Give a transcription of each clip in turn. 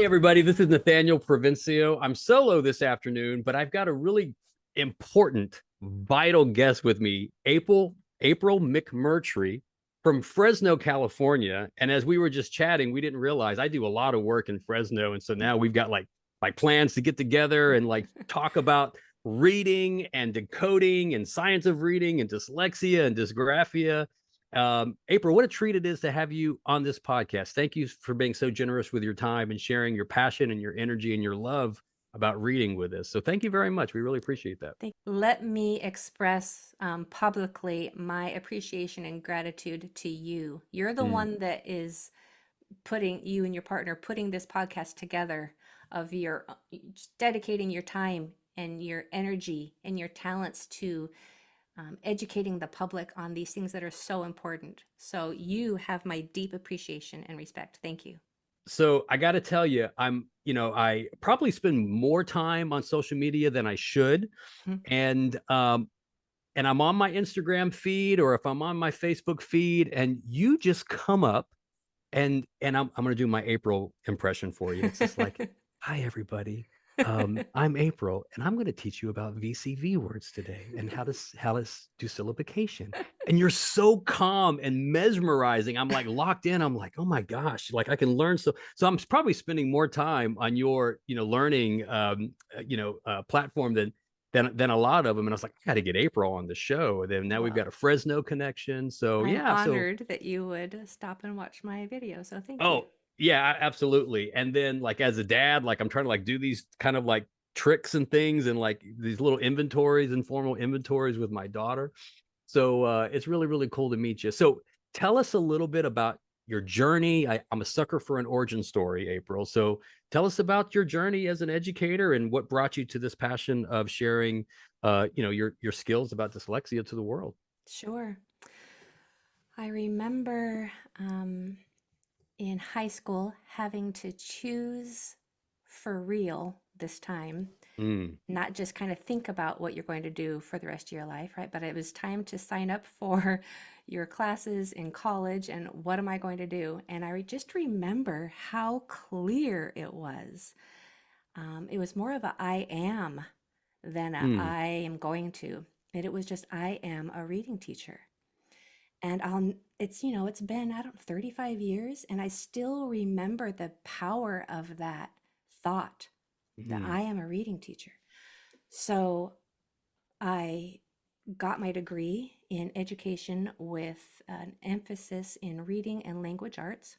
Hey, everybody, this is Nathaniel Provencio. I'm solo this afternoon, but I've got a really important, vital guest with me, April McMurtrey from Fresno, California. And as we were just chatting, we didn't realize I do a lot of work in Fresno. And so now we've got like plans to get together and like talk about reading and decoding and science of reading and dyslexia and dysgraphia. April, what a treat it is to have you on this podcast. Thank you for being so generous with your time and sharing your passion and your energy and your love about reading with us. So thank you very much. We really appreciate that. Let me express publicly my appreciation and gratitude to you. You're the Mm. one that is putting you and your partner putting this podcast together of your just dedicating your time and your energy and your talents to educating the public on these things that are so important. So you have my deep appreciation and respect. Thank you. So I got to tell you, I probably spend more time on social media than I should. Mhm. And I'm on my Instagram feed or if I'm on my Facebook feed and you just come up and I'm going to do my April impression for you. It's just like, hi, everybody. I'm April, and I'm going to teach you about VCV words today and how to do syllabication. And you're so calm and mesmerizing. I'm like locked in. I'm like, oh my gosh, like I can learn so I'm probably spending more time on your learning platform than a lot of them. And I was like, I got to get April on the show. And then now we've Well, got a Fresno connection. So I'm yeah, so honored that you would stop and watch my video. So thank you. oh, yeah, absolutely. And then like as a dad, like I'm trying to like do these kind of like tricks and things and like these little inventories, informal inventories with my daughter. So it's really, really cool to meet you. So tell us a little bit about your journey. I'm a sucker for an origin story, April. So tell us about your journey as an educator and what brought you to this passion of sharing your skills about dyslexia to the world. Sure. I remember in high school having to choose for real this time, Mm, not just kind of think about what you're going to do for the rest of your life, right? But it was time to sign up for your classes in college and what am I going to do? And just remember how clear it was. It was more of a I am than a mm, I am going to. And it was just I am a reading teacher. And it's been, I don't know, 35 years, and I still remember the power of that thought that mm, I am a reading teacher. So I got my degree in education with an emphasis in reading and language arts.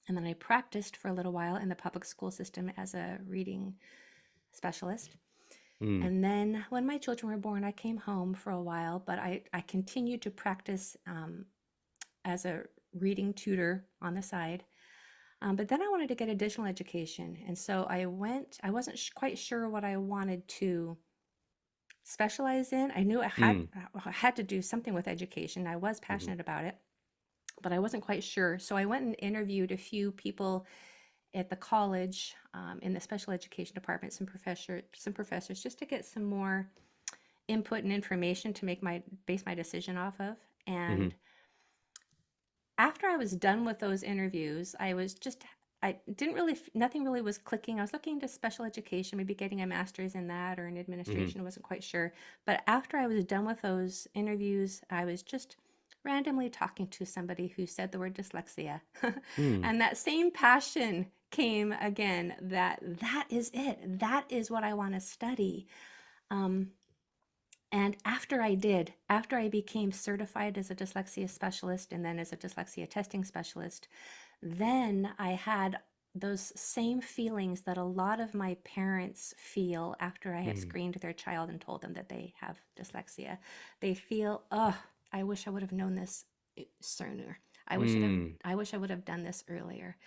And then I practiced for a little while in the public school system as a reading specialist. mm, And then when my children were born, I came home for a while, but I continued to practice as a reading tutor on the side. But then I wanted to get additional education. And so I wasn't quite sure what I wanted to specialize in. I knew mm, I had to do something with education. I was mhm, passionate about it, but I wasn't quite sure. So I went and interviewed a few people at the college in the special education department, some professors, just to get some more input and information to base my decision off of. mhm, And after I was done with those interviews, I didn't really, nothing really was clicking. I was looking into special education, maybe getting a master's in that or in mhm, administration. I wasn't quite sure. But after I was done with those interviews, I was just randomly talking to somebody who said the word dyslexia. mm, And that same passion came again that is it. That is what I want to study. Um, and after I became certified as a dyslexia specialist and then as a dyslexia testing specialist, then I had those same feelings that a lot of my parents feel after I have mm, screened their child and told them that they have dyslexia. They feel, oh, I wish I would have known this sooner. mm, I wish I would have done this earlier.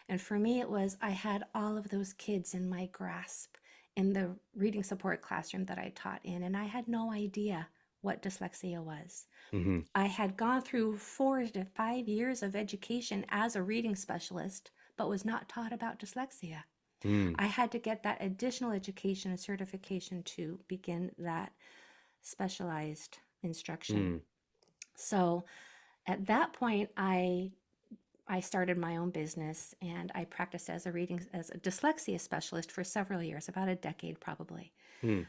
And for me, it was I had all of those kids in my grasp in the reading support classroom that I taught in, and I had no idea what dyslexia was. mhm, I had gone through 4 to 5 years of education as a reading specialist, but was not taught about dyslexia. mm, I had to get that additional education and certification to begin that specialized instruction. mm, So at that point, I I started my own business and I practiced as a dyslexia specialist for several years, about a decade probably. Mm,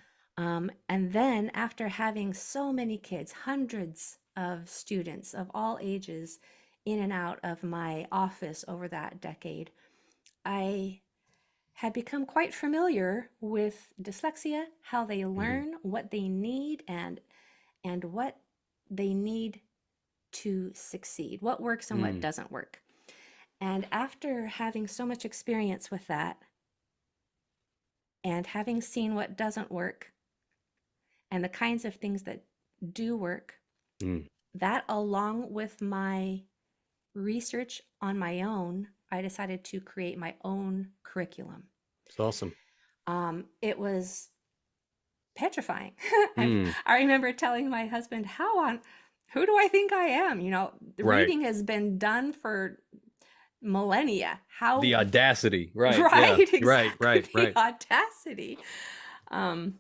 And then after having so many kids, hundreds of students of all ages in and out of my office over that decade, I had become quite familiar with dyslexia, how they mhm, learn, what they need, and what they need to succeed, what works and what mm, doesn't work. And after having so much experience with that and having seen what doesn't work and the kinds of things that do work, mm. that along with my research on my own, I decided to create my own curriculum. It's awesome. It was petrifying. Mm, I remember telling my husband, who do I think I am? The right. reading has been done for millennia. The How, audacity. Right. Yeah. right? Right. Exactly. Right. The Right. audacity. Um,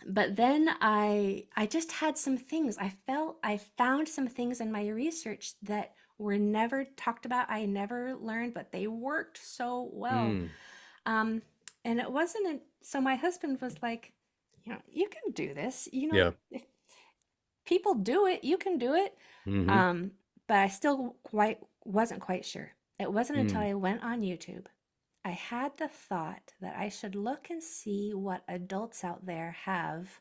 but then I just had some things. I found some things in my research that were never talked about. I never learned, but they worked so well. Mm, Um, and it wasn't so my husband was like, you can do this. yeah. If people do it, you can do it. Hmm. Um, but I still quite wasn't quite sure. It wasn't until Mm, I went on YouTube. I had the thought that I should look and see what adults out there have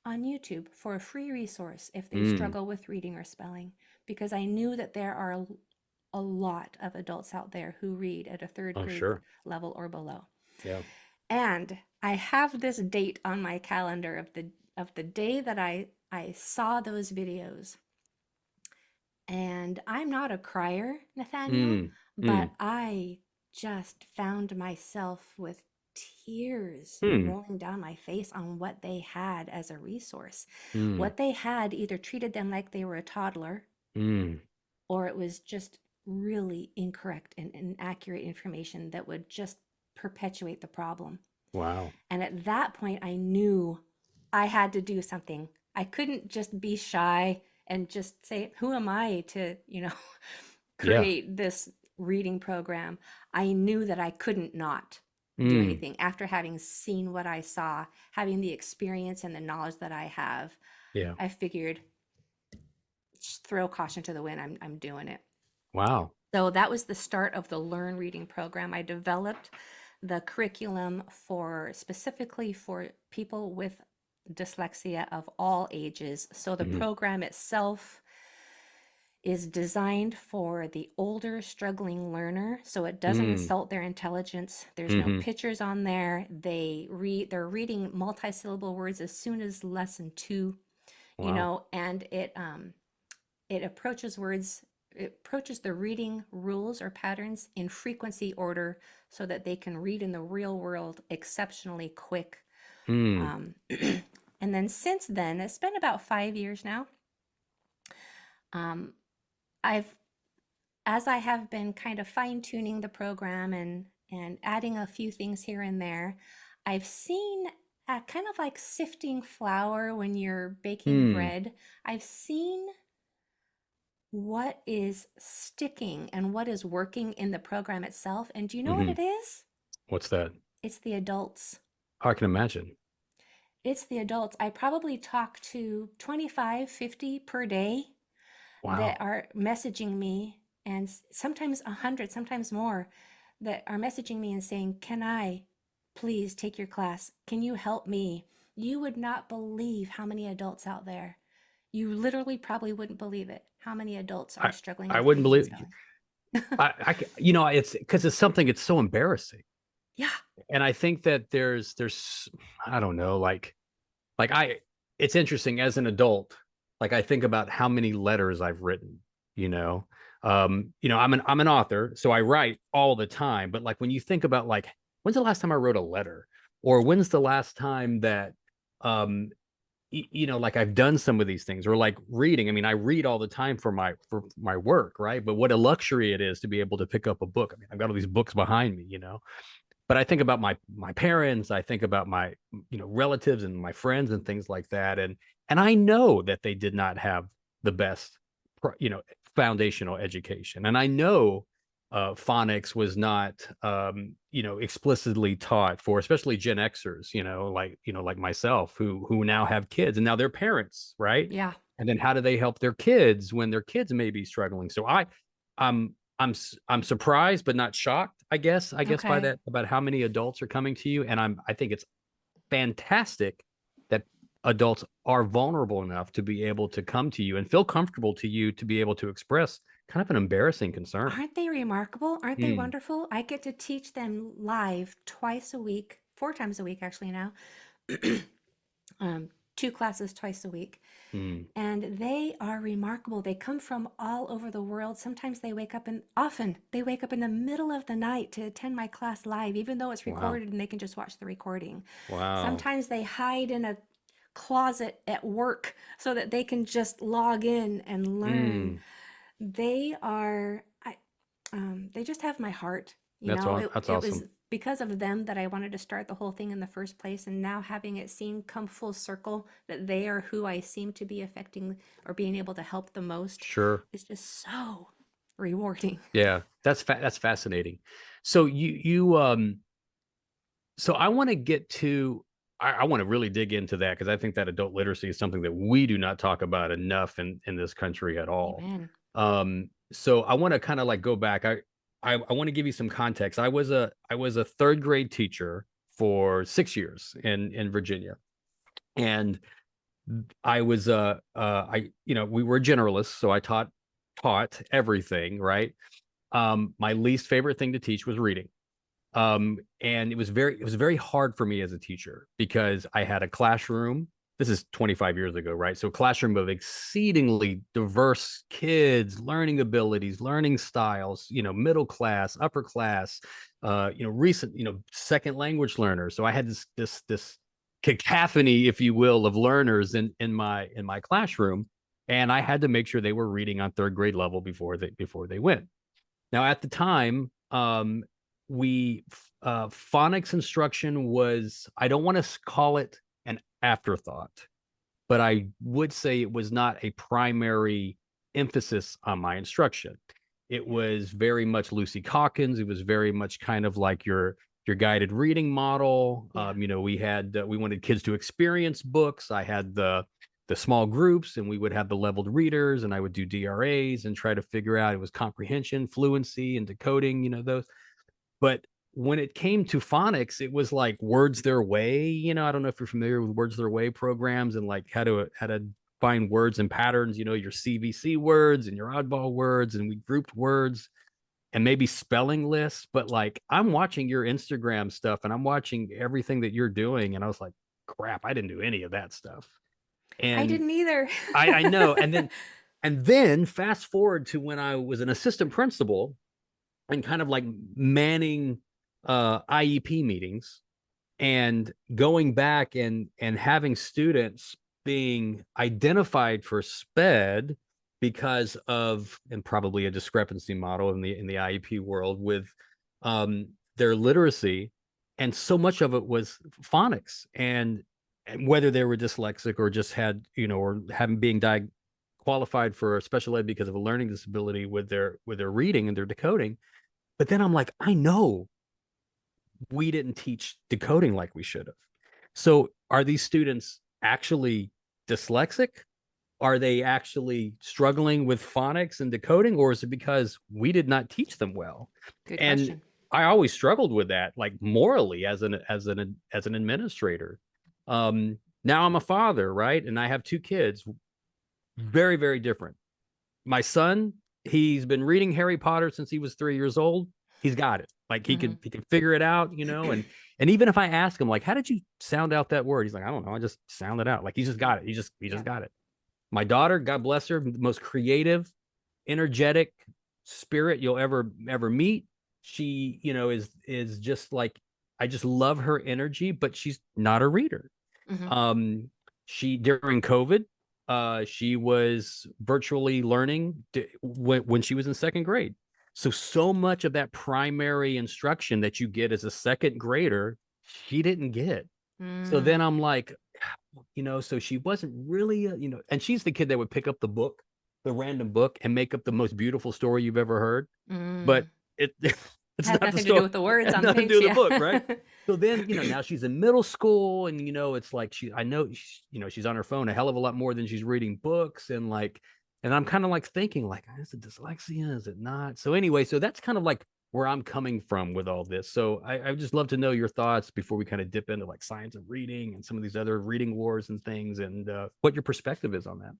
on YouTube for a free resource if they mm. struggle with reading or spelling, because I knew that there are a lot of adults out there who read at a third Oh, grade sure. level or below. Yeah. And I have this date on my calendar of the day that I saw those videos. And I'm not a crier, Nathaniel, Mm, but mm, I just found myself with tears mm, rolling down my face on what they had as a resource. mm, What they had either treated them like they were a toddler, mm. or it was just really incorrect and inaccurate information that would just perpetuate the problem. Wow. And at that point, I knew I had to do something. I couldn't just be shy and just say, who am I to, Yeah. create this reading program? I knew that I couldn't not do Mm, anything after having seen what I saw, having the experience and the knowledge that I have. yeah. I figured, just throw caution to the wind. I'm doing it. Wow. So that was the start of the Learn Reading program. I developed the curriculum for specifically for people with dyslexia of all ages. So the Hmm. program itself is designed for the older struggling learner, so it doesn't Mm, insult their intelligence. There's no hmm. pictures on there. They're reading multisyllable words as soon as lesson 2, Wow. and it approaches the reading rules or patterns in frequency order so that they can read in the real world exceptionally quick. Mm, Um, and then since then, it's been about 5 years now. Um, I've, as I have been kind of fine tuning the program and adding a few things here and there, I've seen kind of like sifting flour when you're baking mm, bread. I've seen what is sticking and what is working in the program itself. And do you know what hmm. it is? What's that? It's the adults. I can imagine. It's the adults. I probably talk to 25, 50 per day that Wow. are messaging me, and sometimes 100, sometimes more, that are messaging me and saying, can I please take your class? Can you help me? You would not believe how many adults out there. You literally probably wouldn't believe it, how many adults are I struggling I with wouldn't reading and believe spelling. it's because it's something it's so embarrassing. Yeah. And I think that there's I don't know, like I it's interesting as an adult, like I think about how many letters I've written, you know. I'm an author, so I write all the time, but like when you think about like when's the last time I wrote a letter or when's the last time that um like I've done some of these things or like reading. I mean, I read all the time for my work, right? But what a luxury it is to be able to pick up a book. I mean, I've got all these books behind me. But I think about my parents, I think about my relatives and my friends and things like that, and I know that they did not have the best, you know, foundational education, and I know phonics was not, explicitly taught for, especially Gen Xers, like myself, who now have kids and now they're parents, right? Yeah. And then how do they help their kids when their kids may be struggling? So I'm surprised but not shocked, I guess by Okay. that, about how many adults are coming to you, and I think it's fantastic that adults are vulnerable enough to be able to come to you and feel comfortable to you to be able to express kind of an embarrassing concern. Aren't they remarkable? Aren't they Mm, wonderful? I get to teach them live twice a week, 4 times a week actually now. um, 2 classes twice a week. mm, And they are remarkable. They come from all over the world. Sometimes they wake up, and often they wake up in the middle of the night to attend my class live, even though it's wow. recorded and they can just watch the recording. Wow. Sometimes they hide in a closet at work so that they can just log in and learn. Mm, They are, they just have my heart. You that's know, all. it, That's it was awesome. because of them that I wanted to start the whole thing in the first place. And now having it seem come full circle that they are who I seem to be affecting or being able to help the most Sure. is just so rewarding. Yeah, that's fascinating. So so I want to get to, I want to really dig into that because I think that adult literacy is something that we do not talk about enough in this country at all. Amen. So I want to kind of like go back. I want to give you some context. I was a third grade teacher for 6 years in Virginia, and I was we were generalists, so I taught everything, right? My least favorite thing to teach was reading. And it was very hard for me as a teacher because I had a classroom. This is 25 years ago, right? So a classroom of exceedingly diverse kids, learning abilities, learning styles, middle class, upper class, recent, second language learners. So I had this cacophony, if you will, of learners in my classroom, and I had to make sure they were reading on third grade level before they went. Now, at the time, we phonics instruction was, I don't want to call it an afterthought, but I would say it was not a primary emphasis on my instruction. It was very much Lucy Calkins. It was very much kind of like your guided reading model. Yeah. We wanted kids to experience books. I had the small groups, and we would have the leveled readers, and I would do DRAs and try to figure out, it was comprehension, fluency, and decoding, those. But when it came to phonics, it was like words their way. I don't know if you're familiar with words their way programs and like how to find words and patterns, your CVC words and your oddball words, and we grouped words and maybe spelling lists. But like, I'm watching your Instagram stuff and I'm watching everything that you're doing, and I was like, crap, I didn't do any of that stuff. I And didn't either. I know. And then fast forward to when I was an assistant principal and kind of like manning IEP meetings and going back and having students being identified for SPED because of, and probably a discrepancy model in the IEP world with their literacy, and so much of it was phonics, and whether they were dyslexic or just had, or having being qualified for special ed because of a learning disability with their reading and their decoding. But then I'm like, I know we didn't teach decoding like we should have. So are these students actually dyslexic? Are they actually struggling with phonics and decoding, or is it because we did not teach them well? Good And question. I always struggled with that, like morally as an administrator. Now I'm a father, right? And I have two kids, very, very different. My son, he's been reading Harry Potter since he was 3 years old. He's got it. Like he Hmm. could he can figure it out, and even if I ask him, like, how did you sound out that word? He's like, I don't know. I just sound it out. Like he just got it. He just Yeah. got it. My daughter, God bless her, the most creative, energetic spirit you'll ever meet. She, is just like, I just love her energy, but she's not a reader. Hmm. Um, she during COVID, she was virtually learning when she was in second grade. So much of that primary instruction that you get as a second grader, she didn't get. So then Mm. I'm like, so she wasn't really, and she's the kid that would pick up the book, the random book, and make up the most beautiful story you've ever heard. But Mm. it it's Has not the nothing to do story. with the words It has on the nothing to do page. with the Yeah. book, right? So then, now she's in middle school, and it's like I know she's on her phone a hell of a lot more than she's reading books, and I'm kind of like thinking like, is it dyslexia? Is it not? So anyway, so that's kind of like where I'm coming from with all this. So I just love to know your thoughts before we kind of dip into like science of reading and some of these other reading wars and things, and what your perspective is on that.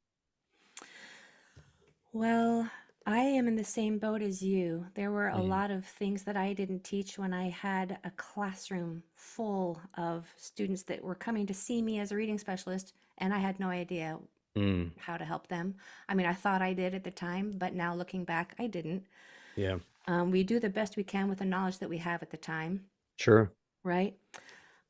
Well, I am in the same boat as you. There were a Mm, lot of things that I didn't teach when I had a classroom full of students that were coming to see me as a reading specialist, and I had no idea mm, how to help them. I mean, I thought I did at the time, but now looking back, I didn't. yeah, We do the best we can with the knowledge that we have at the time, sure. right?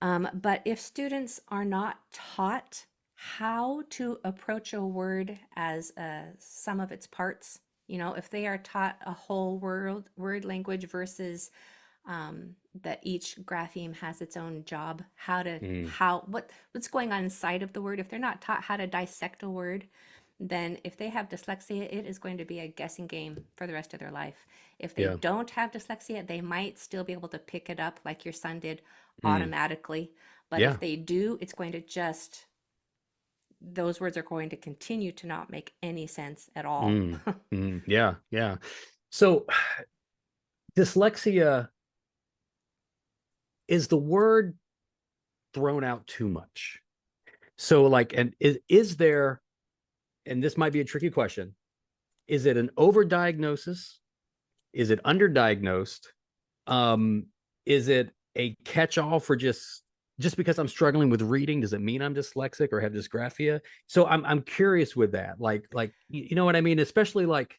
But if students are not taught how to approach a word as a sum of its parts, if they are taught a whole word language versus that each grapheme has its own job, Mm, what's going on inside of the word, if they're not taught how to dissect a word, then if they have dyslexia, it is going to be a guessing game for the rest of their life. If they yeah. don't have dyslexia, they might still be able to pick it up like your son did Mm, automatically. But yeah. if they do, it's going to those words are going to continue to not make any sense at all. Yeah, yeah. So dyslexia, is the word thrown out too much? So like, and is there, and this might be a tricky question, is it an overdiagnosis? Is it underdiagnosed? Um, is it a catch-all for just because I'm struggling with reading, does it mean I'm dyslexic or have dysgraphia? So I'm curious with that. Like you know what I mean? Especially like,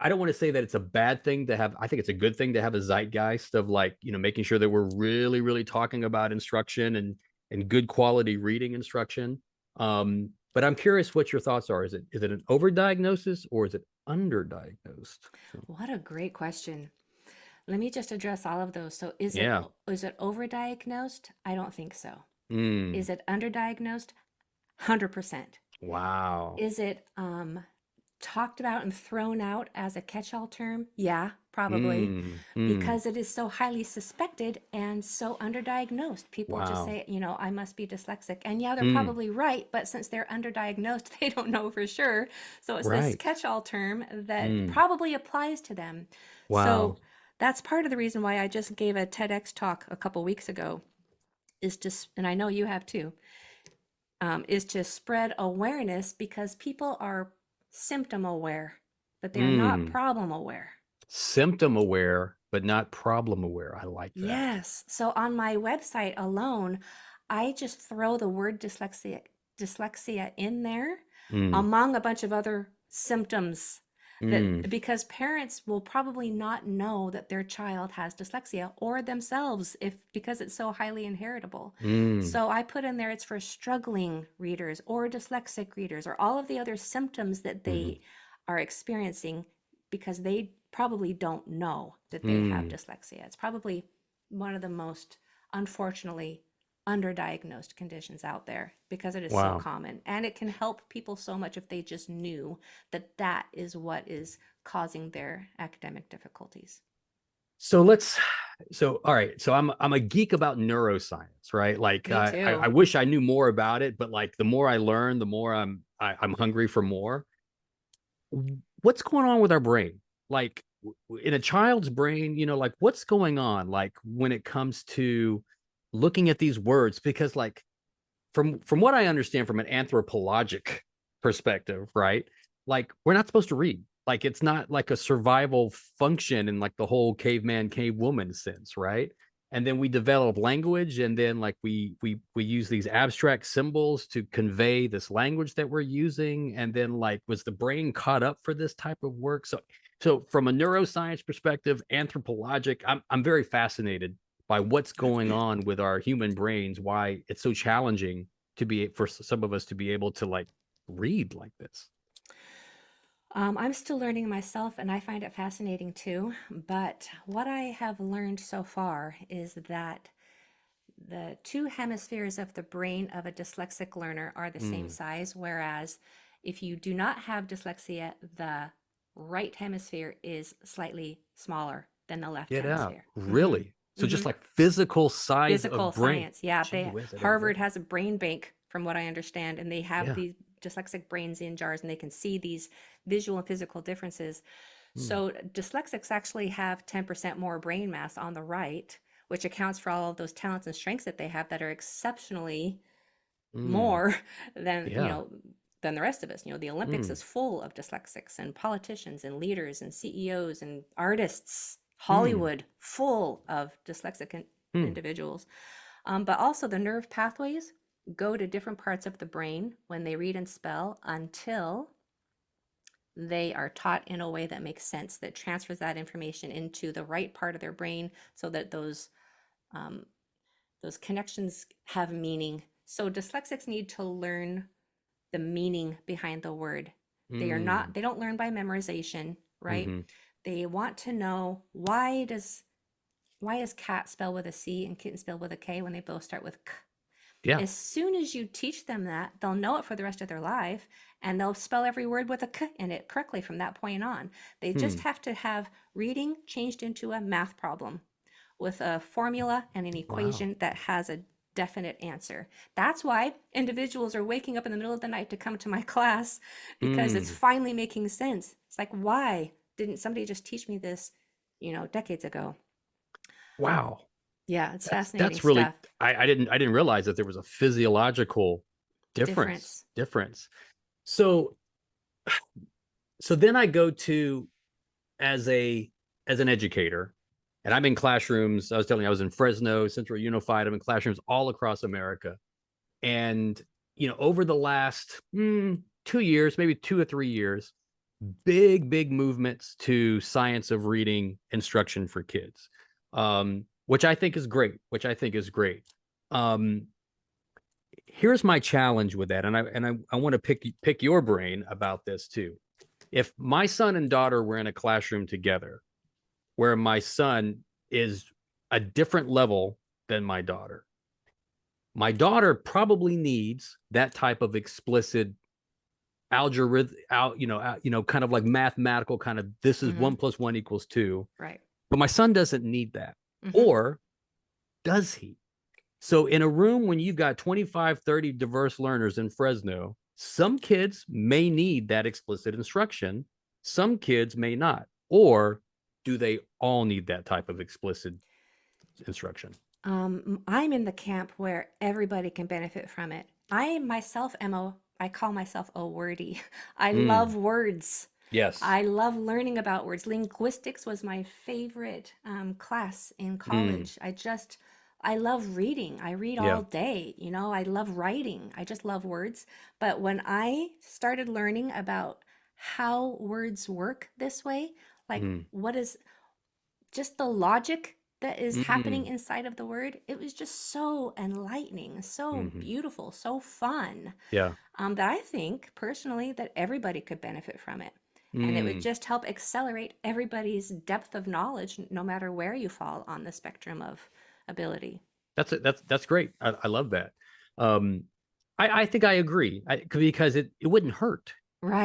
I don't want to say that it's a bad thing to have. I think it's a good thing to have a zeitgeist of like, making sure that we're really, really talking about instruction and good quality reading instruction. But I'm curious what your thoughts are. Is it an overdiagnosis or is it underdiagnosed? So, What a great question. Let me just address all of those. So yeah. is it overdiagnosed? I don't think so. Mm, Is it underdiagnosed? 100%. wow. Is it talked about and thrown out as a catch-all term? Yeah, probably, Mm, because it is so highly suspected and so underdiagnosed. People just wow. say, I must be dyslexic. And yeah, they're Mm, probably right, but since they're underdiagnosed, they don't know for sure. So it's this right. catch-all term that Mm, probably applies to them. wow. So that's part of the reason why I just gave a TEDx talk a couple weeks ago, and I know you have too, is to spread awareness because people are symptom aware, but they're not Mm, problem aware. symptom aware, but not problem aware. I like that. Yes. So on my website alone, I just throw the word dyslexia in there Mm, among a bunch of other symptoms mm, that because parents will probably not know that their child has dyslexia or themselves if because it's so highly inheritable. mm, So I put in there it's for struggling readers or dyslexic readers or all of the other symptoms that mm, they are experiencing because they probably don't know that they have mm. dyslexia. It's probably one of the most, unfortunately, underdiagnosed conditions out there because it is so Wow. common. And it can help people so much if they just knew that that is what is causing their academic difficulties. So all right. So I'm a geek about neuroscience, right? Like Me I too. wish I knew more about it, but like the more I learn, the more I'm hungry for more. What's going on with our brain? Like in a child's brain, like what's going on? Like when it comes to looking at these words, because like from what I understand from an anthropologic perspective, right? Like we're not supposed to read. Like it's not like a survival function in like the whole caveman cavewoman sense, right? And then we develop language, and then like we use these abstract symbols to convey this language that we're using. And then like was the brain caught up for this type of work? So from a neuroscience perspective, anthropologic, I'm very fascinated by what's going on with our human brains, why it's so challenging to be for some of us to be able to like read like this. I'm still learning myself and I find it fascinating too. But what I have learned so far is that the two hemispheres of the brain of a dyslexic learner are the same Mm, size, whereas if you do not have dyslexia, the right hemisphere is slightly smaller than the left Get out. hemisphere. Really? So just like physical size Physical of brain. science. Yeah, Gee they whiz, I didn't Harvard realize. has a brain bank from what I understand, and they have Yeah. these dyslexic brains in jars and they can see these visual and physical differences. Hmm. So dyslexics actually have 10% more brain mass on the right, which accounts for all of those talents and strengths that they have that are exceptionally Hmm. more than, Yeah. than the rest of us. The Olympics Hmm. is full of dyslexics and politicians and leaders and CEOs and artists. Hmm. Hollywood full of dyslexic Hmm. individuals. But also the nerve pathways go to different parts of the brain when they read and spell until they are taught in a way that makes sense, that transfers that information into the right part of their brain so that um, those connections have meaning. So dyslexics need to learn the meaning behind the word. Hmm. They don't learn by memorization, right? Hmm. They want to know why is cat spelled with a C and kitten spelled with a K when they both start with K? Yeah. As soon as you teach them that, they'll know it for the rest of their life and they'll spell every word with a K in it correctly from that point on. They just Hmm. have to have reading changed into a math problem with a formula and an Wow. equation that has a definite answer. That's why individuals are waking up in the middle of the night to come to my class because it's Hmm. finally making sense. It's like, why didn't somebody just teach me this, decades ago? Wow. Yeah, it's fascinating That's really stuff. I didn't realize that there was a physiological difference. Difference. Difference. So then I go to as a as an educator, and I'm in classrooms. I was telling you I was in Fresno, Central Unified. I'm in classrooms all across America. And over the last 2 years, maybe 2 or 3 years, big movements to science of reading instruction for kids, which I think is great. Um, Here's my challenge with that, and I want to pick your brain about this too. If my son and daughter were in a classroom together, where my son is a different level than my daughter probably needs that type of explicit algorithm out kind of like mathematical kind of this is Mm-hmm. 1 + 1 = 2, Right. but my son doesn't need that. Mm-hmm. Or does he? So in a room when you've got 25, 30 diverse learners in Fresno, some kids may need that explicit instruction, some kids may not. Or do they all need that type of explicit instruction? I'm in the camp where everybody can benefit from it. I myself I call myself a wordy. I Mm, love words. yes. I love learning about words. Linguistics was my favorite class in Mm, college. I love reading. I read yeah. all day. I love writing. I just love words. But when I started learning about how words work this way, like Mm, what is just the logic that is happening mm, inside of the word, it was just so enlightening, so hmm. beautiful, so fun, Yeah. that I think personally that everybody could benefit from it. And it would Mm. just help accelerate everybody's depth of knowledge, no matter where you fall on the spectrum of ability. That's it. That's great. I love that. Um, I think I agree because it wouldn't hurt.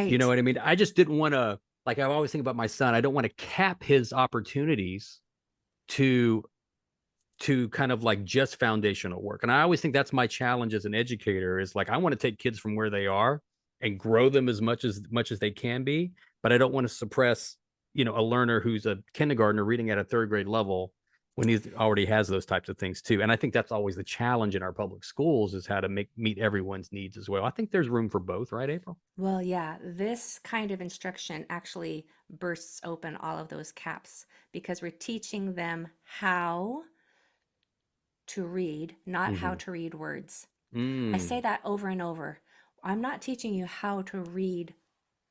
You know Right. what I mean? I just didn't want to, like I always think about my son. I don't want to cap his opportunities to kind of like just foundational work. And I always think that's my challenge as an educator is like I want to take kids from where they are and grow them as much as they can be, but I don't want to suppress, a learner who's a kindergartner reading at a third grade level when he already has those types of things too. And I think that's always the challenge in our public schools is how to meet everyone's needs as well. I think there's room for both, right, April? Well, yeah, this kind of instruction actually bursts open all of those caps because we're teaching them how to read, not how Mm-hmm. to read words. I say Mm, that over and over. I'm not teaching you how to read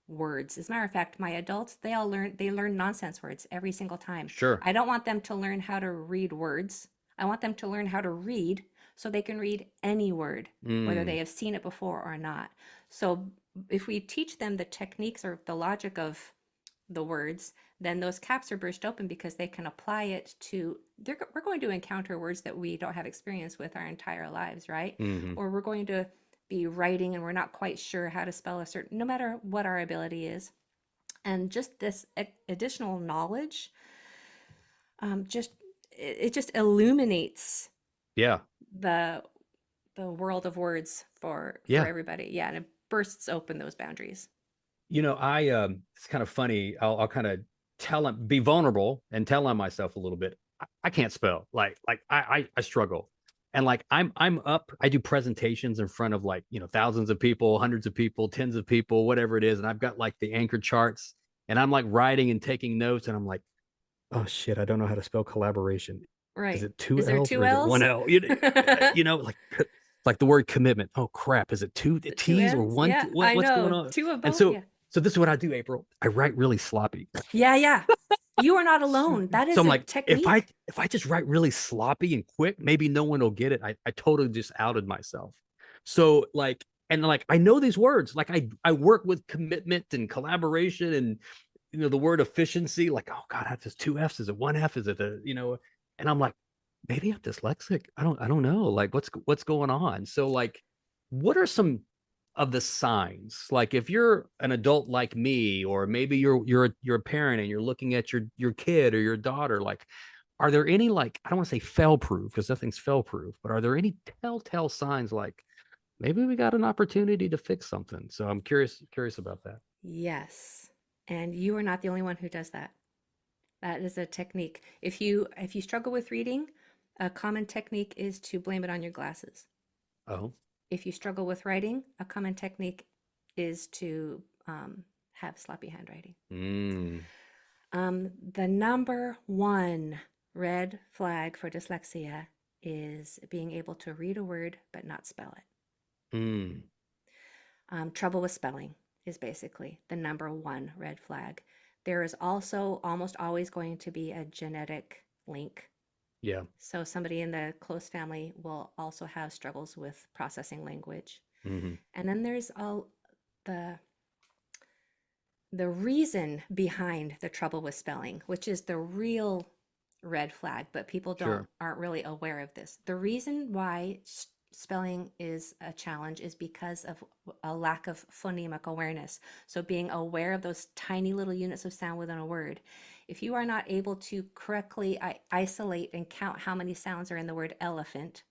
words. As a matter of fact, my adults, they learn nonsense words every single time. sure. I don't want them to learn how to read words. I want them to learn how to read so they can read any word, whether they Mm, have seen it before or not. So if we teach them the techniques or the logic of the words, then those caps are burst open because they can apply it to we're going to encounter words that we don't have experience with our entire lives, right? mm-hmm. Or we're going to be writing and we're not quite sure how to spell a certain, no matter what our ability is. And just this additional knowledge, just it just illuminates Yeah. the world of words for Yeah. everybody. Yeah, and it bursts open those boundaries. It's kind of funny. I'll kind of be vulnerable and tell on myself a little bit. I can't spell. I struggle. And like I'm up, I do presentations in front of like, thousands of people, hundreds of people, tens of people, whatever it is. And I've got like the anchor charts and I'm like writing and taking notes and I'm like, oh shit, I don't know how to spell collaboration. Is Right. it two Is there L's two or is it one L's? L? Like the word commitment. Oh crap, is it two The two T's or N's? one? Yeah, I What's going know. on? Two of And both. so Yeah. so this is what I do, April. I write really sloppy. Yeah, yeah. You are not alone. That So is I'm a like, technique. if I just write really sloppy and quick, maybe no one will get it. I totally just outed myself. So like, and like I know these words. Like I work with commitment and collaboration and the word efficiency. Like, oh God, that's just two F's. Is it one F? Is it and I'm like, maybe I'm dyslexic. I don't know. Like what's going on? So like, what are some of the signs? Like if you're an adult like me, or maybe you're a parent and you're looking at your kid or your daughter, like, are there any, like, I don't want to say fail proof because nothing's fail proof, but are there any telltale signs like maybe we got an opportunity to fix something? So I'm curious about that. Yes. And you are not the only one who does that. That is a technique. If you struggle with reading, a common technique is to blame it on your glasses. Oh. If you struggle with writing, a common technique is to have sloppy handwriting. Mm, The number one red flag for dyslexia is being able to read a word but not spell it. mm, Trouble with spelling is basically the number one red flag. There is also almost always going to be a genetic link. yeah. So somebody in the close family will also have struggles with processing language. Hmm. And then there's all the the reason behind the trouble with spelling, which is the real red flag, but people Sure. aren't really aware of this. The reason why spelling is a challenge is because of a lack of phonemic awareness. So being aware of those tiny little units of sound within a word. If you are not able to correctly isolate and count how many sounds are in the word elephant,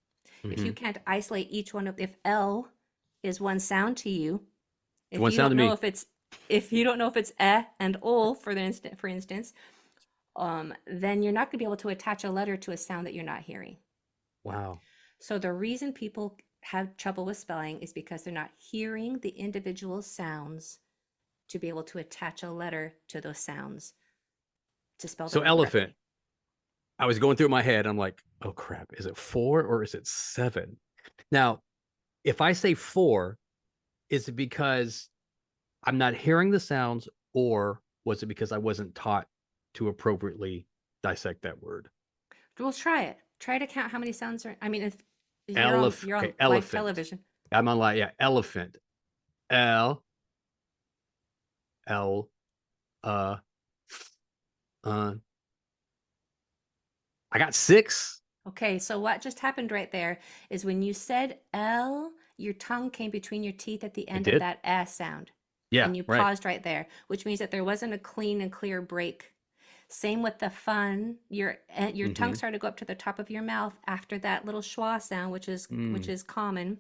if you Hmm. can't isolate each one of, if L is one sound to you, It if won't you sound don't to know me. if it's if you don't know if it's eh and ol for instance, then you're not going to be able to attach a letter to a sound that you're not hearing. Wow. So the reason people have trouble with spelling is because they're not hearing the individual sounds to be able to attach a letter to those sounds to spell the So word elephant. correctly. I was going through my head. I'm like, oh crap, is it four or is it seven? Now, if I say four, is it because I'm not hearing the sounds, or was it because I wasn't taught to appropriately dissect that word? Well, try it. Try to count how many sounds are. I mean, if you're Okay, on live elephant. television. I'm on like, yeah, elephant. L L uh uh. I got six. Okay, so what just happened right there is when you said L, your tongue came between your teeth at the It end of did. that S sound. Yeah. And you Right. paused right there, which means that there wasn't a clean and clear break. Same with the fun. Your tongue Mm-hmm. started to go up to the top of your mouth after that little schwa sound, which Mm. is common.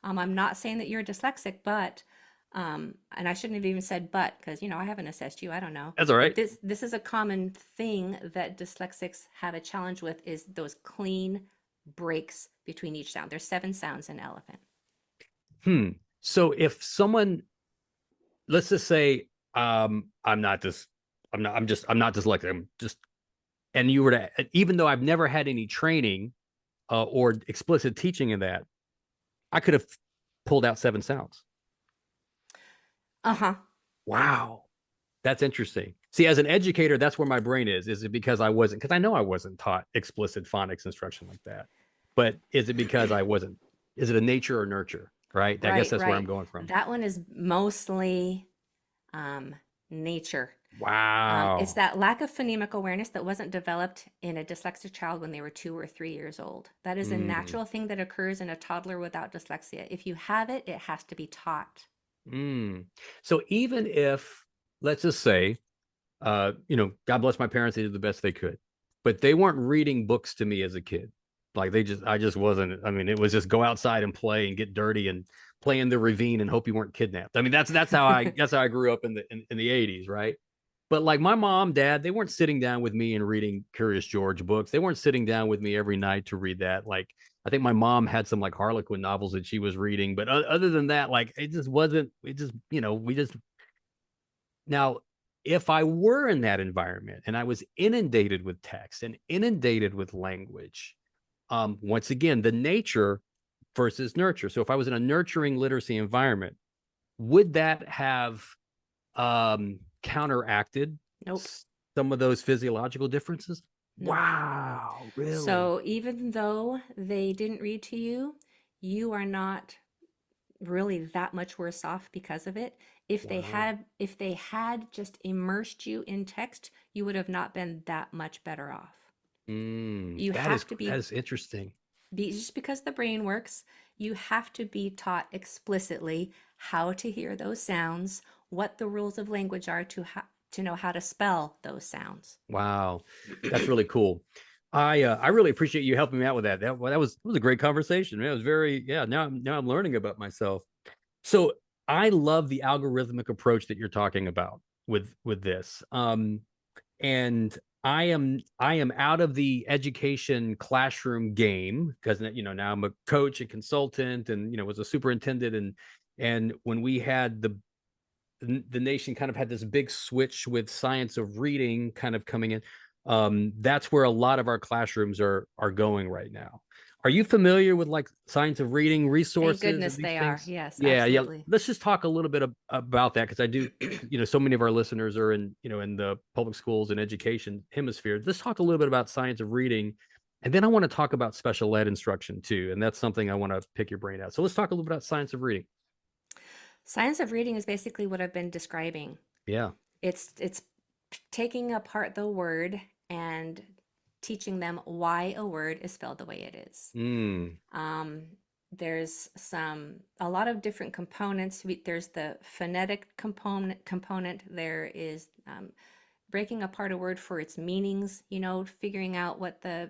I'm not saying that you're dyslexic, but and I shouldn't have even said but because I haven't assessed you. I don't know. That's all But right. this is a common thing that dyslexics have a challenge with is those clean breaks between each sound. There's seven sounds in elephant. Hmm. So if someone, let's just say, I'm not this, I'm not dyslexic. I'm just, and you were to, even though I've never had any training or explicit teaching in that, I could have pulled out seven sounds. Uh-huh. Wow. That's interesting. See, as an educator, that's where my brain is. Is it because I wasn't, because I know I wasn't taught explicit phonics instruction like that. But is it because I wasn't, is it a nature or nurture? Right. I guess Right, that's where I'm right. going from. That one is mostly um, nature. It's Wow. that lack of phonemic awareness that wasn't developed in a dyslexic child when they were 2 or 3 years old. That is a Mm, natural thing that occurs in a toddler without dyslexia. If you have it, it has to be taught. mm. So even if let's just say, God bless my parents, they did the best they could, but they weren't reading books to me as a kid. Like I just wasn't. I mean, it was just go outside and play and get dirty and play in the ravine and hope you weren't kidnapped. I mean, that's how I grew up in the 80s, right? But like my mom, dad, they weren't sitting down with me and reading Curious George books. They weren't sitting down with me every night to read that. Like I think my mom had some like Harlequin novels that she was reading, but other than that, like it just wasn't. It just we just now. If I were in that environment and I was inundated with text and inundated with language, once again, the nature versus nurture. So if I was in a nurturing literacy environment, would that have counteracted Nope. some of those physiological differences? Nope. Wow, really? So even though they didn't read to you, you are not really that much worse off because of it. Wow. If they had just immersed you in text, you would have not been that much better off. You have to That is interesting. just because the brain works, you have to be taught explicitly how to hear those sounds, what the rules of language are to know how to spell those sounds. Wow, that's really cool. I really appreciate you helping me out with that. That was a great conversation. It was very yeah. Now I'm learning about myself. So I love the algorithmic approach that you're talking about with this. And I am out of the education classroom game because now I'm a coach and consultant and was a superintendent and when we had the nation kind of had this big switch with science of reading kind of coming in. That's where a lot of our classrooms are going right now. Are you familiar with like science of reading Thank resources and goodness these they are. things? Yes, Yeah. absolutely. Let's just talk a little bit about that because I do, so many of our listeners are in the public schools and education hemisphere. Let's talk a little bit about science of reading. And then I want to talk about special ed instruction too. And that's something I want to pick your brain out. So let's talk a little bit about science of reading. Science of reading is basically what I've been describing. Yeah. It's taking apart the word and teaching them why a word is spelled the way it is. Mm. Um, there's a lot of different components. There's the phonetic component. There is breaking apart a word for its meanings. Figuring out what the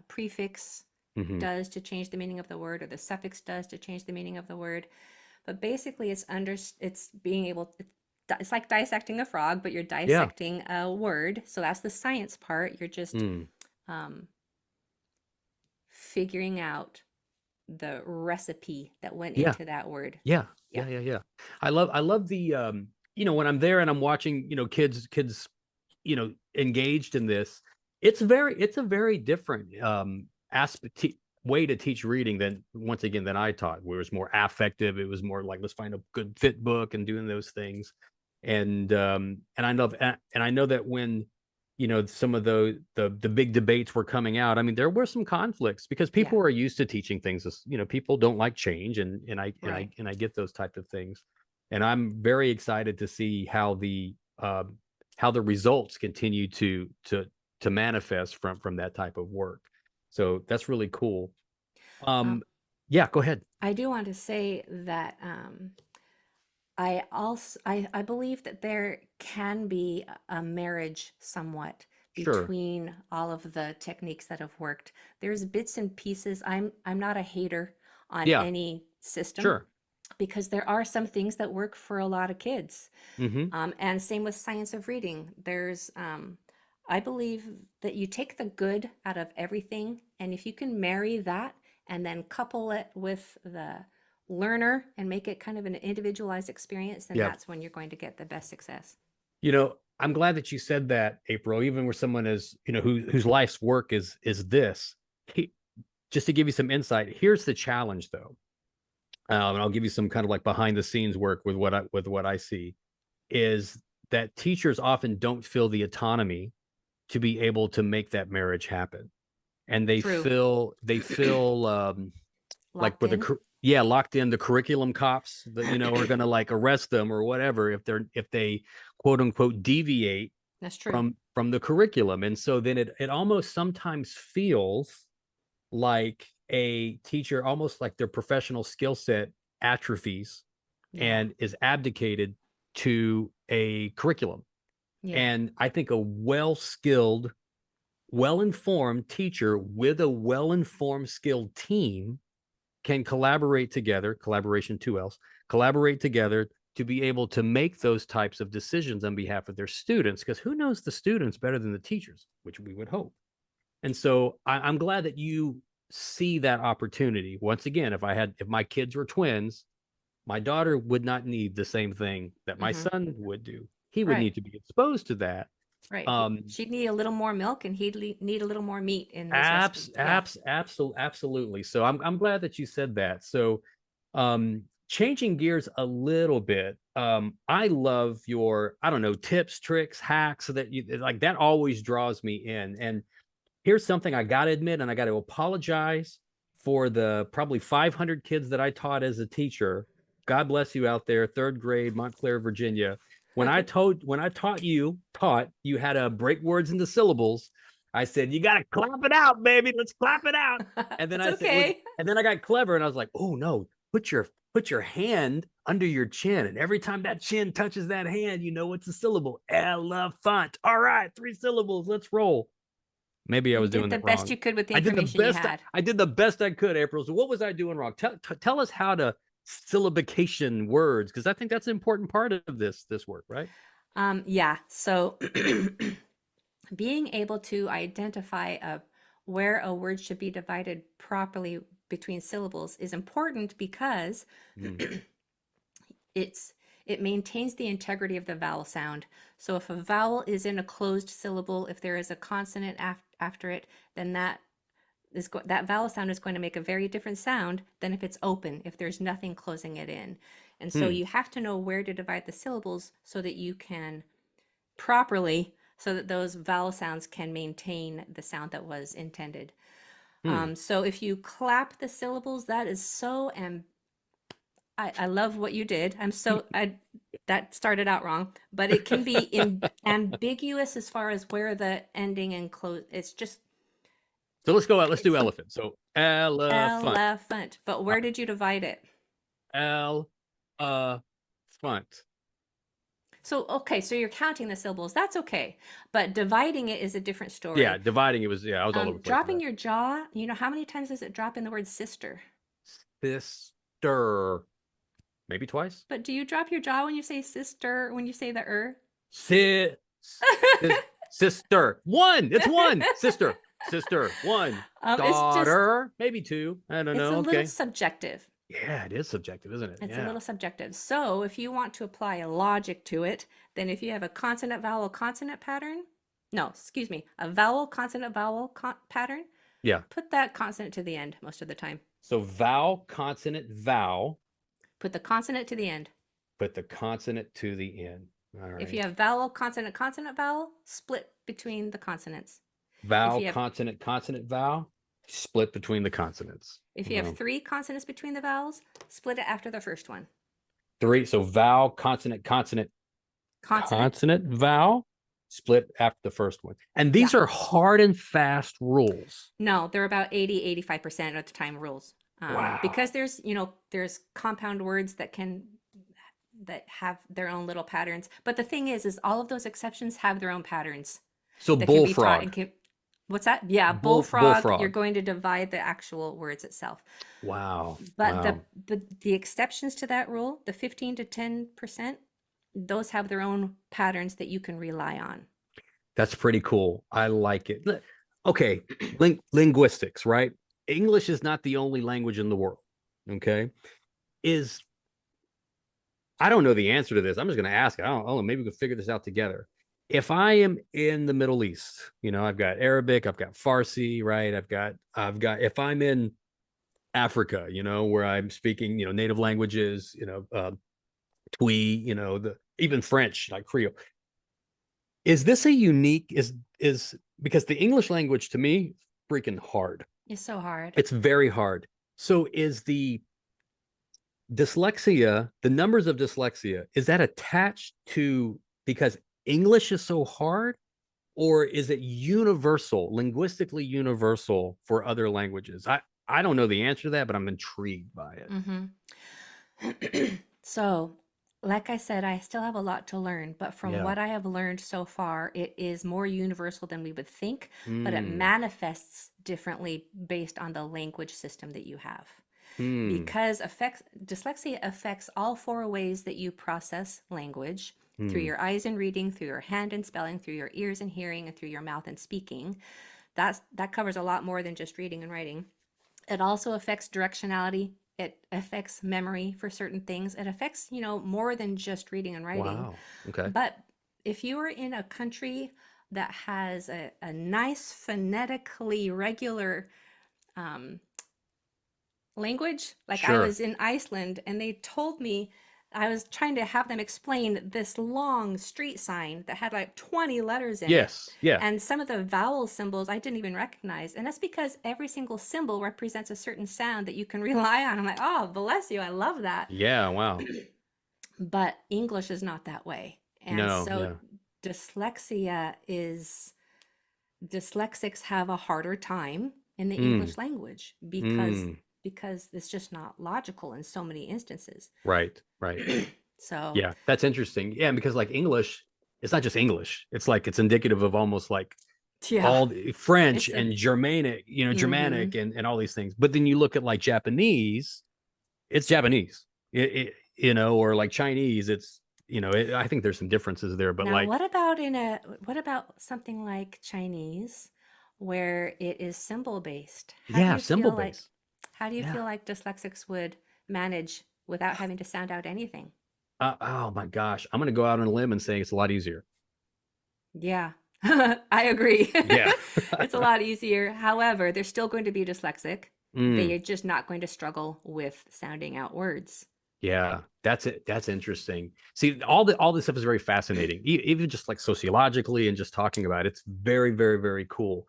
prefix Hmm. does to change the meaning of the word, or the suffix does to change the meaning of the word. But basically, it's being able. It's like dissecting a frog, but you're Yeah. dissecting a word. So that's the science part. You're just Mm. um, figuring out the recipe that went Yeah. into that word. Yeah. Yeah. Yeah. I love the when I'm there and I'm watching, kids, engaged in this, it's a very different aspect way to teach reading than once again than I taught, where it was more affective. It was more like let's find a good fit book and doing those things. And I know that when some of the big debates were coming out. I mean, there were some conflicts because Yeah. people are used to teaching things. People don't like change, Right. and I get those type of things. And I'm very excited to see how the results continue to manifest from that type of work. So that's really cool. Um, Um, yeah, go ahead. I do want to say that I believe that there can be a marriage somewhat Sure. between all of the techniques that have worked. There's bits and pieces. I'm not a hater on Yeah, any system sure. because there are some things that work for a lot of kids. Hmm. And same with science of reading. I believe that you take the good out of everything, and if you can marry that and then couple it with the learner and make it kind of an individualized experience, then Yeah. that's when you're going to get the best success. I'm glad that you said that, April, even where someone is, whose life's work is this. He, just to give you some insight, here's the challenge though. And I'll give you some kind of like behind the scenes work with what I see is that teachers often don't feel the autonomy to be able to make that marriage happen. And True. they feel like Locked with in. yeah, locked in the curriculum cops that are going to like arrest them or whatever if they quote unquote deviate That's true. from the curriculum. And so then it almost sometimes feels like a teacher, almost like their professional skill set atrophies Yeah. and is abdicated to a curriculum. Yeah. And I think a well-skilled, well-informed teacher with a well-informed, skilled team can collaborate together, collaboration 2Ls, collaborate together to be able to make those types of decisions on behalf of their students, because who knows the students better than the teachers, which we would hope. And so I'm glad that you see that opportunity. Once again, if my kids were twins, my daughter would not need the same thing that my Mm-hmm. son would do. He would Right. need to be exposed to that. Right. Um, She'd need a little more milk, and he'd need a little more meat in those recipes. Yeah. Absolutely. So I'm glad that you said that. So changing gears a little bit, I love your, I don't know, tips, tricks, hacks, so that you like, that always draws me in. And here's something I got to admit, and I got to apologize for the probably 500 kids that I taught as a teacher. God bless you out there, third grade, Montclair, Virginia. When I taught you had to break words into syllables. I said, you got to clap it out, baby. Let's clap it out. And then It's okay. and then I got clever and I was like, oh no, put your hand under your chin. And every time that chin touches that hand, you know it's a syllable. Elephant. All right, 3 syllables. Let's roll. Maybe I was doing the that best wrong. you could with the I did the information you best. had. I did the best I could, April. So what was I doing wrong? Tell us how to syllabication words, because I think that's an important part of this work, right? Yeah. So being able to identify where a word should be divided properly between syllables is important because it maintains the integrity of the vowel sound. So if a vowel is in a closed syllable, if there is a consonant after it, then that vowel sound is going to make a very different sound than if it's open, if there's nothing closing it in. And so you have to know where to divide the syllables so that you can properly, so that those vowel sounds can maintain the sound that was intended. So if you clap the syllables, that is so, I love what you did. That started out wrong, but it can be ambiguous as far as where the ending and close. It's just. So let's go out. Let's do elephant. So elephant. Elephant. But where did you divide it? Elephant. So, okay, so you're counting the syllables. That's okay. But dividing it is a different story. Yeah, dividing it was, I was all over the place. Dropping your jaw, how many times does it drop in the word sister? Sister. Maybe twice. But do you drop your jaw when you say sister, when you say the sister. One. It's one. Sister. One. Daughter. Maybe 2. I don't know. It's a little subjective. Yeah, it is subjective, isn't it? It's a little subjective. So if you want to apply a logic to it, then if you have a consonant, vowel, consonant pattern, a vowel, consonant, vowel pattern, put that consonant to the end most of the time. So vowel, consonant, vowel. Put the consonant to the end. Put the consonant to the end. All right. If you have vowel, consonant, consonant, vowel, split between the consonants. Vowel, consonant, consonant, vowel, split between the consonants. If you have 3 consonants between the vowels, split it after the first one. 3. So vowel, consonant, consonant, vowel, split after the first one. And these are hard and fast rules. No, they're about 80-85% of the time rules. Wow. Because there's compound words that have their own little patterns. But the thing is all of those exceptions have their own patterns. So bullfrog. What's that? Yeah, bullfrog. You're going to divide the actual words itself. Wow. But the exceptions to that rule, the 15 to 10%, those have their own patterns that you can rely on. That's pretty cool. I like it. Okay, linguistics, right? English is not the only language in the world. Okay, I don't know the answer to this. I'm just going to ask. I don't know. Maybe we can figure this out together. If I am in the Middle East, I've got Arabic, I've got Farsi, right? I've got. If I'm in Africa, where I'm speaking, native languages, Twi, even French, like Creole. Is this a unique? Is because the English language to me freaking hard. It's so hard. It's very hard. So is the dyslexia, the numbers of dyslexia, is that attached to because English is so hard, or is it universal, linguistically universal for other languages? I don't know the answer to that, but I'm intrigued by it. So like I said, I still have a lot to learn, but from Yeah. what I have learned so far, it is more universal than we would think, but it Mm. manifests differently based on the language system that you have. Mm. Because dyslexia affects all four ways that you process language, through Mm. your eyes and reading, through your hand and spelling, through your ears and hearing, and through your mouth and speaking. That covers a lot more than just reading and writing. It also affects directionality. It affects memory for certain things. It affects, more than just reading and writing. Wow. Okay. But if you are in a country that has a nice, phonetically regular um, language, like I Sure. was in Iceland and they told me, I was trying to have them explain this long street sign that had like 20 letters in it. Yes. Yeah. And some of the vowel symbols I didn't even recognize. And that's because every single symbol represents a certain sound that you can rely on. I'm like, oh, bless you. I love that. Yeah. Wow. But English is not that way. And No. so Yeah. dyslexia is, dyslexics have a harder time in the Mm. English language because Mm. it's just not logical in so many instances. Right. Right. So, Yeah. That's interesting. Yeah. Because like English, it's not just English. It's like it's indicative of almost like yeah, all the French it's a and Germanic, mm-hmm. Germanic and all these things. But then you look at like Japanese, it's Japanese, or like Chinese, it's, I think there's some differences there, but Now, like, what about something like Chinese where it is symbol based? yeah, symbol based. How do you Yeah. feel like dyslexics would manage without having to sound out anything? Oh my gosh. I'm going to go out on a limb and say it's a lot easier. Yeah, I agree. Yeah. It's a lot easier. However, they're still going to be dyslexic. They Mm, are just not going to struggle with sounding out words. yeah. That's it. That's interesting. See, all this stuff is very fascinating. Even just like sociologically and just talking about it, it's very, very, very cool.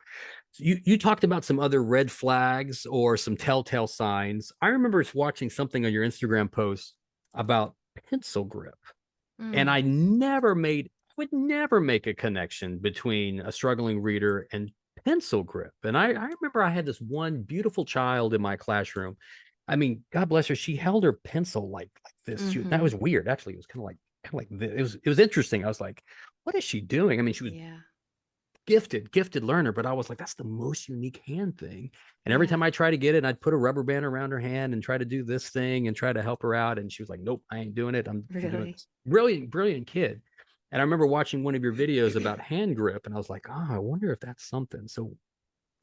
You talked about some other red flags or some telltale signs. I remember watching something on your Instagram post about pencil grip, and Mm. would never make a connection between a struggling reader and pencil grip. And I remember I had this one beautiful child in my classroom. I mean, God bless her, she held her pencil like this. That Mm-hmm. was weird. Actually, it was kind of like this. It was interesting. I was like, what is she doing? I mean, she was Yeah. gifted learner, but I was like, that's the most unique hand thing. And every Yeah. time I try to get it, I'd put a rubber band around her hand and try to do this thing and try to help her out. And she was like, nope, I ain't doing it. I'm doing Really? this. Brilliant, brilliant kid. And I remember watching one of your videos about hand grip, and I was like, oh, I wonder if that's something. So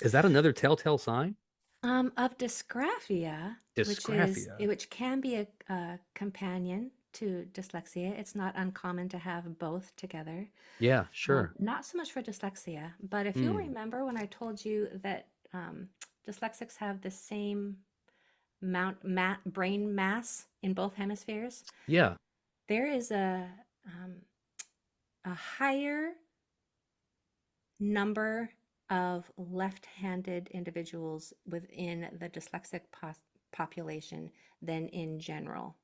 is that another telltale sign? Of dysgraphia, Dysgraphia. which can be a companion to dyslexia. It's not uncommon to have both together. Yeah, sure. Not so much for dyslexia, but if you'll Mm, remember when I told you that dyslexics have the same brain mass in both hemispheres, yeah. there is um, a higher number of left-handed individuals within the dyslexic population than in general.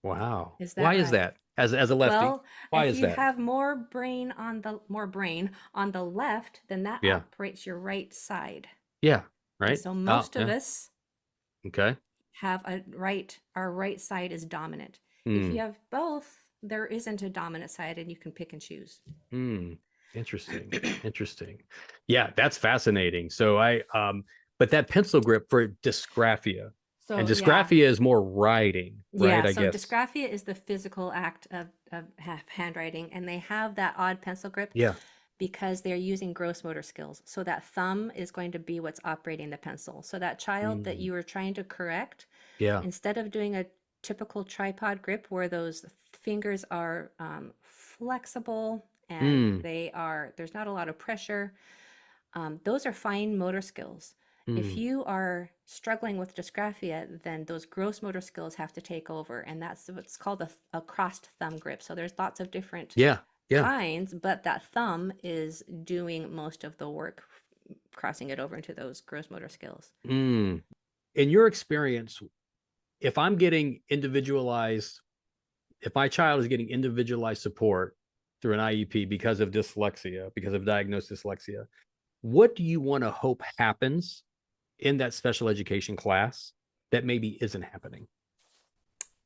Wow. Is that Why is right? that? As a lefty, Well, why if is you that? have more brain on the left, then that Yeah. operates your right side. Yeah. And Right. so Oh, most of yeah. us Okay. have our right side is dominant. If you Hmm. have both, there isn't a dominant side and you can pick and choose. Hmm. Interesting. Interesting. Yeah, that's fascinating. So but that pencil grip for dysgraphia, and So yeah, dysgraphia is more writing, right? yeah, I so guess. dysgraphia is the physical act of handwriting, and they have that odd pencil grip Yeah. because they're using gross motor skills. So that thumb is going to be what's operating the pencil. So that child that Hmm. you were trying to correct, Yeah. instead of doing a typical tripod grip where those fingers are flexible and Hmm. there's not a lot of pressure, those are fine motor skills. If Hmm. you are struggling with dysgraphia, then those gross motor skills have to take over, and that's what's called a crossed thumb grip. So there's lots of different Yeah. Yeah. kinds, but that thumb is doing most of the work, crossing it over into those gross motor skills. Hmm. In your experience, if I'm getting individualized, if my child is getting individualized support through an IEP because of dyslexia, because of diagnosed dyslexia, what do you want to hope happens in that special education class that maybe isn't happening?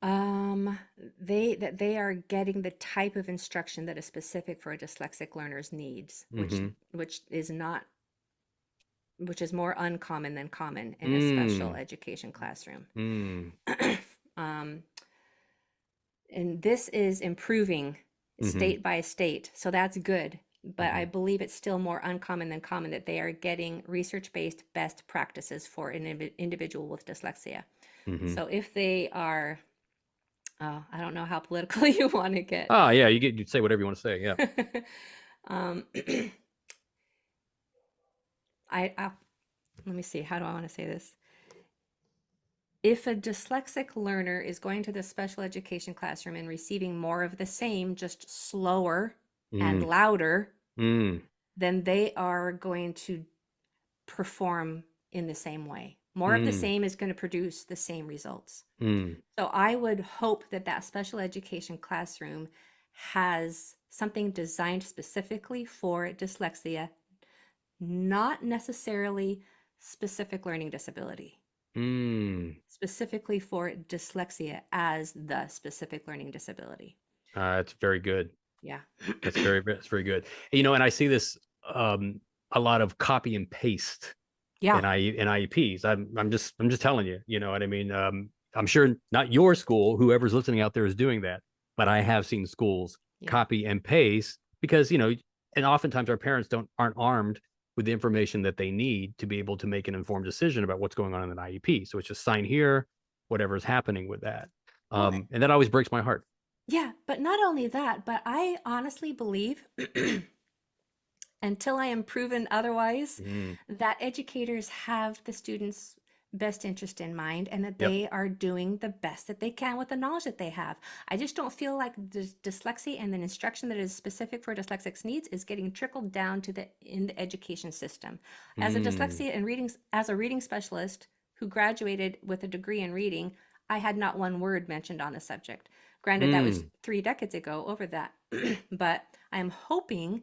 Um, they are getting the type of instruction that is specific for a dyslexic learner's needs, Mm-hmm. which is not which is more uncommon than common in a special Mm. education classroom. Mm. um, and this is improving Mm-hmm. state by state, so that's good. But Mm-hmm. I believe it's still more uncommon than common that they are getting research-based best practices for an individual with dyslexia. Mm-hmm. So if they are, I don't know how political you want to get. Ah, yeah, you say whatever you want to say. Yeah. um, I let me see. How do I want to say this? If a dyslexic learner is going to the special education classroom and receiving more of the same, just slower and Mm. louder, Mm. then they are going to perform in the same way. More of the Mm. same is going to produce the same results. Mm. So I would hope that that special education classroom has something designed specifically for dyslexia, not necessarily specific learning disability, Mm. specifically for dyslexia as the specific learning disability. It's very good. Yeah. That's very good. And I see this a lot of copy and paste Yeah. in IEPs. I'm just telling you, you know what I mean? I'm sure not your school, whoever's listening out there is doing that, but I have seen schools Yeah. copy and paste because, and oftentimes our parents aren't armed with the information that they need to be able to make an informed decision about what's going on in an IEP. So it's just sign here, whatever's happening with that. Well, And that always breaks my heart. yeah, but not only that, but I honestly believe until I am proven otherwise, Mm, that educators have the students' best interest in mind and that yep. they are doing the best that they can with the knowledge that they have. I just don't feel like dyslexia and the instruction that is specific for dyslexics needs is getting trickled down to the in the education system. As a Mm, dyslexia and reading as a reading specialist who graduated with a degree in reading, I had not one word mentioned on the subject. Granted, that was mm, 3 decades ago over that, but I am hoping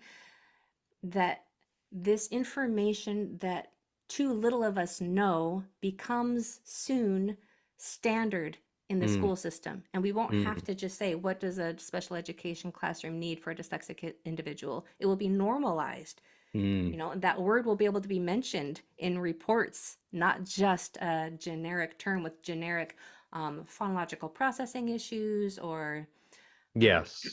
that this information that too little of us know becomes soon standard in the mm, school system. And we won't have mm, to just say, what does a special education classroom need for a dyslexic individual? It will be normalized. mm. That word will be able to be mentioned in reports, not just a generic term with generic phonological processing issues or um, Yes.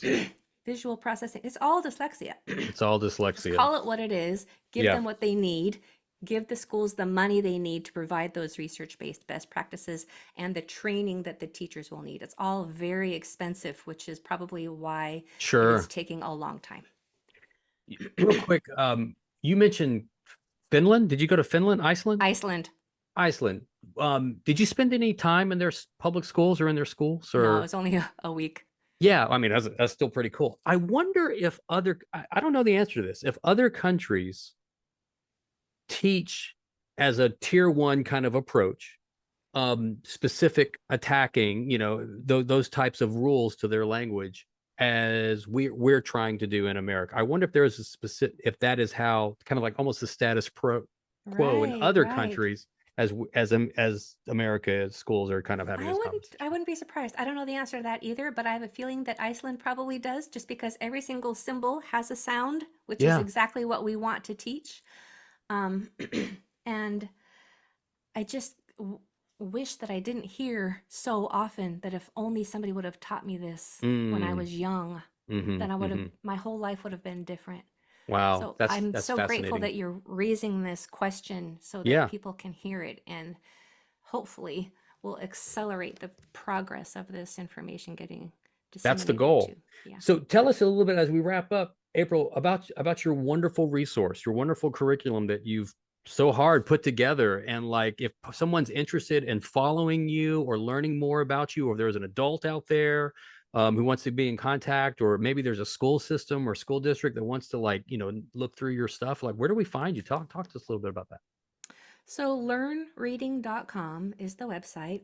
visual processing. It's all dyslexia. It's all Just dyslexia. call it what it is, give Yeah. them what they need, give the schools the money they need to provide those research-based best practices and the training that the teachers will need. It's all very expensive, which is probably why it is Sure. taking a long time. Real quick, you mentioned Finland. Did you go to Finland, Iceland? Iceland. Iceland. Did you spend any time in their public schools or in their schools No, it or was only a week. yeah, I mean that's still pretty cool. I wonder if I don't know the answer to this. If other countries teach as a tier one kind of approach, specific attacking, those types of rules to their language as we're trying to do in America. I wonder if there is a specific if that is how kind of like almost the quo in Right, other right. countries as America schools are kind of having I this wouldn't conversation. I wouldn't be surprised. I don't know the answer to that either, but I have a feeling that Iceland probably does just because every single symbol has a sound, which is Yeah. exactly what we want to teach. Um, and I just wish that I didn't hear so often that if only somebody would have taught me this when I Mm, was young, mm-hmm, then mm-hmm. my whole life would have been different. Wow, So I'm that's so grateful fascinating. that you're raising this question so that Yeah, people can hear it and hopefully will accelerate the progress of this information getting that's the disseminated to. goal. Yeah. So tell us a little bit as we wrap up, April, about your wonderful resource, your wonderful curriculum that you've so hard put together. And like, if someone's interested in following you or learning more about you, or there's an adult out there who wants to be in contact, or maybe there's a school system or school district that wants to like, look through your stuff, like where do we find you? Talk to us a little bit about that. So learnreading.com is the website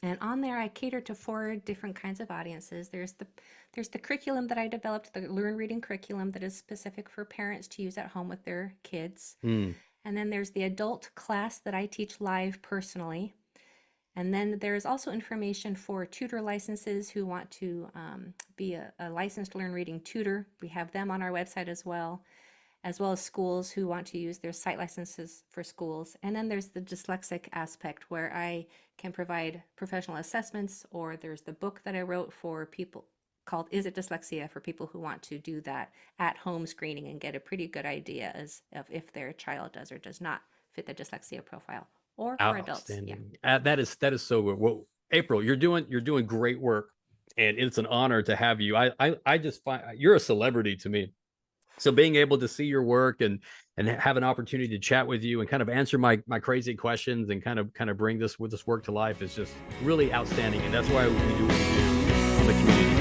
and on there I cater to 4 different kinds of audiences. There's the curriculum that I developed, the Learn Reading curriculum that is specific for parents to use at home with their kids. Mm, And then there's the adult class that I teach live personally. And then there's also information for tutor licenses who want to be a licensed learn reading tutor. We have them on our website as well as schools who want to use their site licenses for schools. And then there's the dyslexic aspect where I can provide professional assessments, or there's the book that I wrote for people called Is It Dyslexia, for people who want to do that at home screening and get a pretty good idea as of if their child does or does not fit the dyslexia profile, or for adults. Yeah. Outstanding. That is so good. Well, April, you're doing great work, and it's an honor to have you. I just find you're a celebrity to me. So being able to see your work and have an opportunity to chat with you and kind of answer my crazy questions and kind of bring this work to life is just really outstanding. And that's why we do what we do on the community.